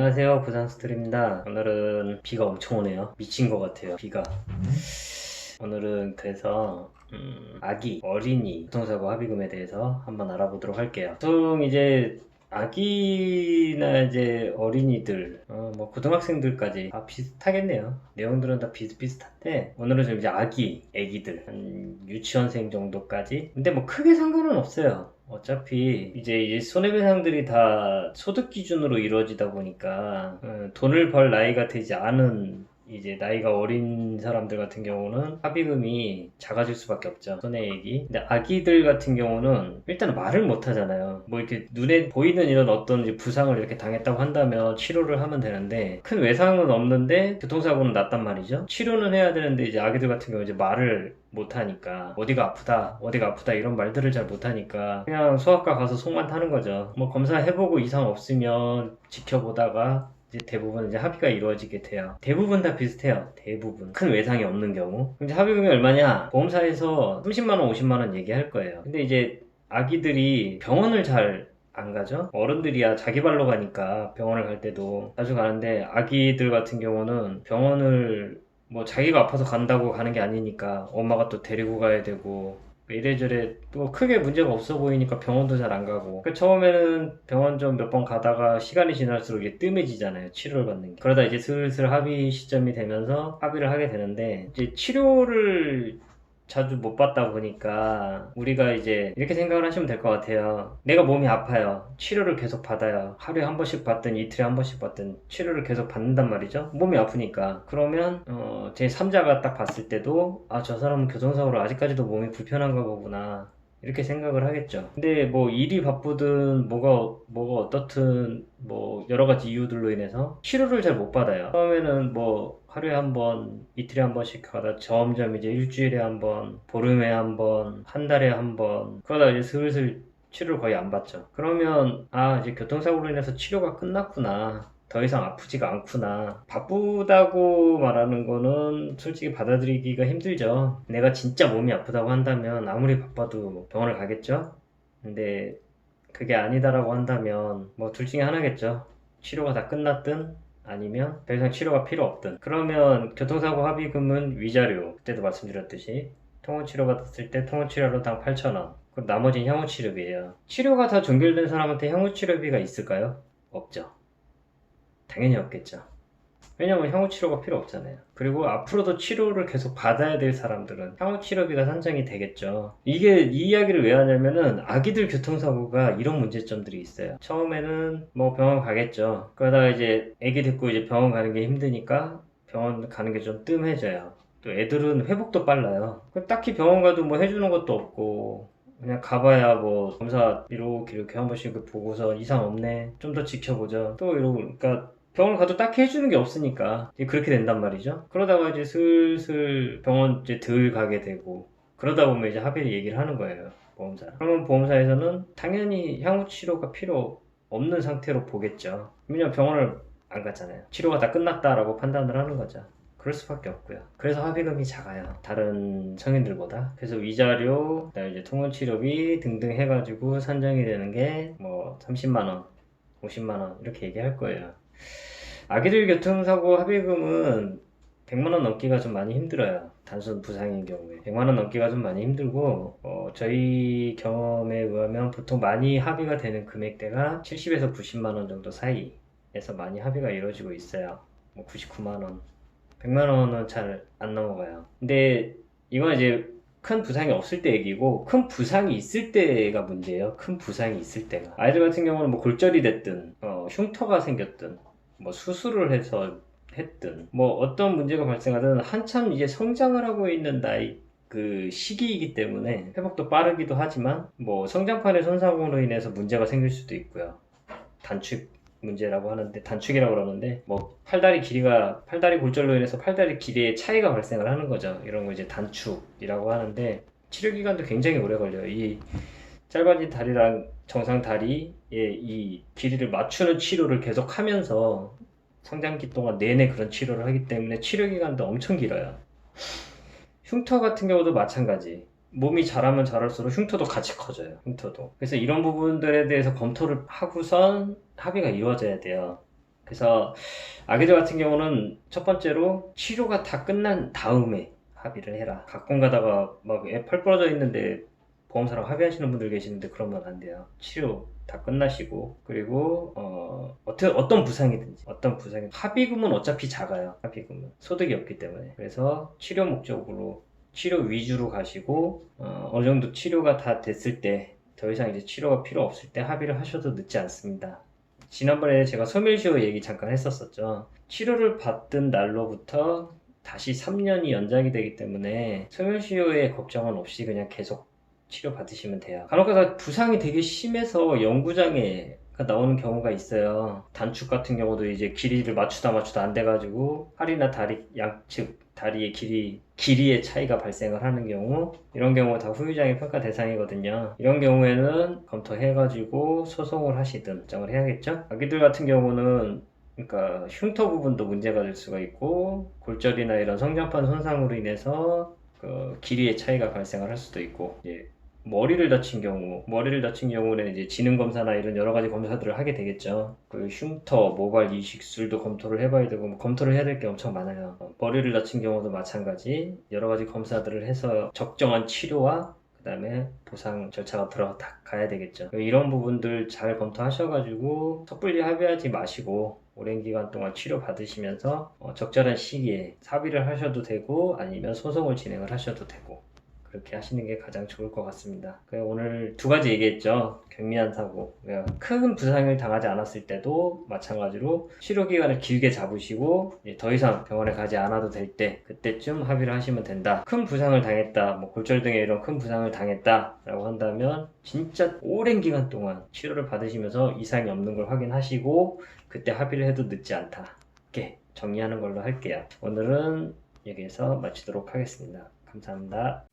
안녕하세요, 부산스토리입니다. 오늘은 비가 엄청 오네요. 미친 것 같아요, 비가. 오늘은 그래서 아기, 어린이 교통사고 합의금에 대해서 한번 알아보도록 할게요. 보통 이제 아기나 이제 어린이들, 뭐 고등학생들까지 다 비슷하겠네요. 내용들은 다 비슷비슷한데 오늘은 좀 이제 애기들 한 유치원생 정도까지. 근데 뭐 크게 상관은 없어요. 어차피 이제 손해배상들이 다 소득 기준으로 이루어지다 보니까 돈을 벌 나이가 되지 않은 이제 나이가 어린 사람들 같은 경우는 합의금이 작아질 수밖에 없죠. 손해액이. 근데 아기들 같은 경우는 일단 말을 못 하잖아요. 뭐 이렇게 눈에 보이는 이런 어떤 이제 부상을 이렇게 당했다고 한다면 치료를 하면 되는데 큰 외상은 없는데 교통사고는 났단 말이죠. 치료는 해야 되는데 이제 아기들 같은 경우 이제 말을 못하니까 어디가 아프다 이런 말들을 잘 못하니까 그냥 소아과 가서 속만 타는 거죠. 뭐 검사해보고 이상 없으면 지켜보다가 이제 대부분 이제 합의가 이루어지게 돼요. 대부분 다 비슷해요. 대부분 큰 외상이 없는 경우. 이제 합의금이 얼마냐? 보험사에서 30만원 50만원 얘기할 거예요. 근데 이제 아기들이 병원을 잘 안 가죠? 어른들이야 자기 발로 가니까 병원을 갈 때도 자주 가는데 아기들 같은 경우는 병원을 뭐 자기가 아파서 간다고 가는 게 아니니까 엄마가 또 데리고 가야 되고 이래저래 또 크게 문제가 없어 보이니까 병원도 잘 안 가고. 그 처음에는 병원 좀 몇 번 가다가 시간이 지날수록 이게 뜸해지잖아요, 치료를 받는 게. 그러다 이제 슬슬 합의 시점이 되면서 합의를 하게 되는데 이제 치료를 자주 못 받다 보니까 우리가 이제 이렇게 생각을 하시면 될 것 같아요. 내가 몸이 아파요. 치료를 계속 받아요. 하루에 한 번씩 받든 이틀에 한 번씩 받든 치료를 계속 받는단 말이죠. 몸이 아프니까. 그러면 제 3자가 딱 봤을 때도 아, 저 사람은 교통사고로 아직까지도 몸이 불편한가 보구나. 이렇게 생각을 하겠죠. 근데 뭐 일이 바쁘든 뭐가 어떻든 뭐 여러 가지 이유들로 인해서 치료를 잘 못 받아요. 처음에는 뭐 하루에 한 번, 이틀에 한 번씩 가다 점점 이제 일주일에 한 번, 보름에 한 번, 한 달에 한 번, 그러다 이제 슬슬 치료를 거의 안 받죠. 그러면 아, 이제 교통사고로 인해서 치료가 끝났구나. 더 이상 아프지가 않구나. 바쁘다고 말하는 거는 솔직히 받아들이기가 힘들죠. 내가 진짜 몸이 아프다고 한다면 아무리 바빠도 병원을 가겠죠? 근데 그게 아니다라고 한다면 뭐 둘 중에 하나겠죠. 치료가 다 끝났든 아니면 더 이상 치료가 필요 없든. 그러면 교통사고 합의금은 위자료, 그때도 말씀드렸듯이 통원치료 받았을 때 통원치료로당 8,000원, 그리고 나머지는 향후치료비예요. 치료가 다 종결된 사람한테 향후치료비가 있을까요? 없죠. 당연히 없겠죠. 왜냐면 향후치료가 필요 없잖아요. 그리고 앞으로도 치료를 계속 받아야 될 사람들은 향후치료비가 산정이 되겠죠. 이 이야기를 왜 하냐면은 아기들 교통사고가 이런 문제점들이 있어요. 처음에는 뭐 병원 가겠죠. 그러다가 이제 아기 데리고 이제 병원 가는 게 힘드니까 병원 가는 게 좀 뜸해져요. 또 애들은 회복도 빨라요. 딱히 병원 가도 뭐 해주는 것도 없고 그냥 가봐야 뭐 검사 이렇게 한 번씩 보고서 이상 없네, 좀 더 지켜보자 또 이러고. 그러니까 병원 가도 딱히 해주는 게 없으니까 이제 그렇게 된단 말이죠. 그러다가 이제 슬슬 병원 이제 덜 가게 되고 그러다 보면 이제 합의를 얘기를 하는 거예요, 보험사. 그러면 보험사에서는 당연히 향후 치료가 필요 없는 상태로 보겠죠. 왜냐면 병원을 안 갔잖아요. 치료가 다 끝났다라고 판단을 하는 거죠. 그럴 수밖에 없고요. 그래서 합의금이 작아요, 다른 성인들보다. 그래서 위자료, 그다음에 이제 통원치료비 등등 해가지고 산정이 되는 게 뭐 30만원, 50만원 이렇게 얘기할 거예요. 아기들 교통사고 합의금은 100만원 넘기가 좀 많이 힘들어요. 단순 부상인 경우에 100만원 넘기가 좀 많이 힘들고, 저희 경험에 의하면 보통 많이 합의가 되는 금액대가 70에서 90만원 정도 사이에서 많이 합의가 이루어지고 있어요. 뭐 99만원, 100만원은 잘 안 넘어가요. 근데 이건 이제 큰 부상이 없을 때 얘기고, 큰 부상이 있을 때가 문제예요. 큰 부상이 있을 때가. 아이들 같은 경우는 뭐 골절이 됐든 흉터가 생겼든 뭐 수술을 해서 했든 뭐 어떤 문제가 발생하든 한참 이제 성장을 하고 있는 나이 그 시기이기 때문에 회복도 빠르기도 하지만 뭐 성장판의 손상으로 인해서 문제가 생길 수도 있고요. 단축 문제라고 하는데, 단축이라고 그러는데 뭐 팔다리 골절로 인해서 팔다리 길이에 차이가 발생을 하는 거죠. 이런 거 이제 단축이라고 하는데 치료 기간도 굉장히 오래 걸려요. 이 짧아진 다리랑 정상 다리의 이 길이를 맞추는 치료를 계속 하면서 성장기 동안 내내 그런 치료를 하기 때문에 치료 기간도 엄청 길어요. 흉터 같은 경우도 마찬가지. 몸이 자라면 자랄수록 흉터도 같이 커져요. 흉터도. 그래서 이런 부분들에 대해서 검토를 하고선 합의가 이루어져야 돼요. 그래서 아기들 같은 경우는 첫 번째로 치료가 다 끝난 다음에 합의를 해라. 가끔 가다가 막 애 펄 부러져 있는데 보험사랑 합의하시는 분들 계시는데 그러면 안 돼요. 치료 다 끝나시고, 그리고 어떤 부상이든지 어떤 부상이 합의금은 어차피 작아요. 합의금은 소득이 없기 때문에. 그래서 치료 목적으로 치료 위주로 가시고, 어느 정도 치료가 다 됐을 때, 더 이상 이제 치료가 필요 없을 때 합의를 하셔도 늦지 않습니다. 지난번에 제가 소멸시효 얘기 잠깐 했었었죠. 치료를 받던 날로부터 다시 3년이 연장이 되기 때문에 소멸시효에 걱정은 없이 그냥 계속 치료 받으시면 돼요. 간혹가다 부상이 되게 심해서 영구장애가 나오는 경우가 있어요. 단축 같은 경우도 이제 길이를 맞추다 안 돼가지고 팔이나 다리 양측 다리의 길이의 차이가 발생을 하는 경우, 이런 경우 다 후유장애 평가 대상이거든요. 이런 경우에는 검토해가지고 소송을 하시든 결정을 해야겠죠. 아기들 같은 경우는 그러니까 흉터 부분도 문제가 될 수가 있고, 골절이나 이런 성장판 손상으로 인해서 그 길이의 차이가 발생을 할 수도 있고, 이제 머리를 다친 경우는 이제 지능 검사나 이런 여러 가지 검사들을 하게 되겠죠. 그 흉터, 모발 이식술도 검토를 해봐야 되고, 뭐 검토를 해야 될 게 엄청 많아요. 머리를 다친 경우도 마찬가지 여러 가지 검사들을 해서 적정한 치료와 그다음에 보상 절차가 들어가야 되겠죠. 이런 부분들 잘 검토하셔가지고 섣불리 합의하지 마시고 오랜 기간 동안 치료 받으시면서 적절한 시기에 합의를 하셔도 되고, 아니면 소송을 진행을 하셔도 되고, 그렇게 하시는 게 가장 좋을 것 같습니다. 오늘 두 가지 얘기했죠. 경미한 사고, 큰 부상을 당하지 않았을 때도 마찬가지로 치료 기간을 길게 잡으시고 더 이상 병원에 가지 않아도 될 때, 그때쯤 합의를 하시면 된다. 큰 부상을 당했다, 뭐 골절 등의 이런 큰 부상을 당했다 라고 한다면 진짜 오랜 기간 동안 치료를 받으시면서 이상이 없는 걸 확인하시고 그때 합의를 해도 늦지 않다. 이렇게 정리하는 걸로 할게요. 오늘은 여기에서 마치도록 하겠습니다. 감사합니다.